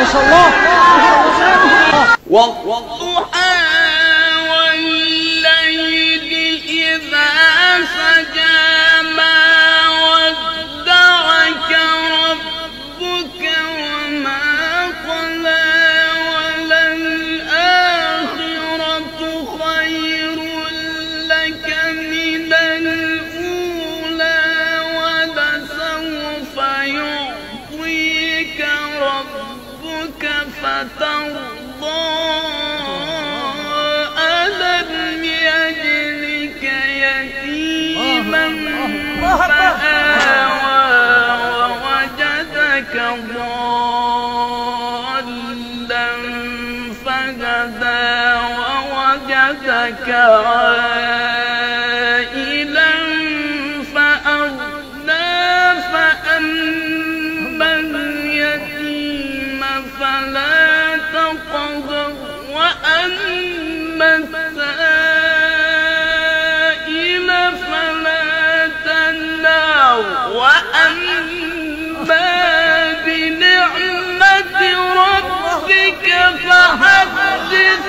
ما شاء الله. والضحى والليل إذا سجى ما ودعك ربك وما قلى وللآخرة خير لك من الأولى ولسوف يعطيك ربك فترضى ألم يجدك يتيما فآوى ووجدك ضالا فهدى ووجدك عائلا فأغنى فأما اليتيم فلا تقهر وأما السائل فلا تنهر وأما بنعمة ربك فحدث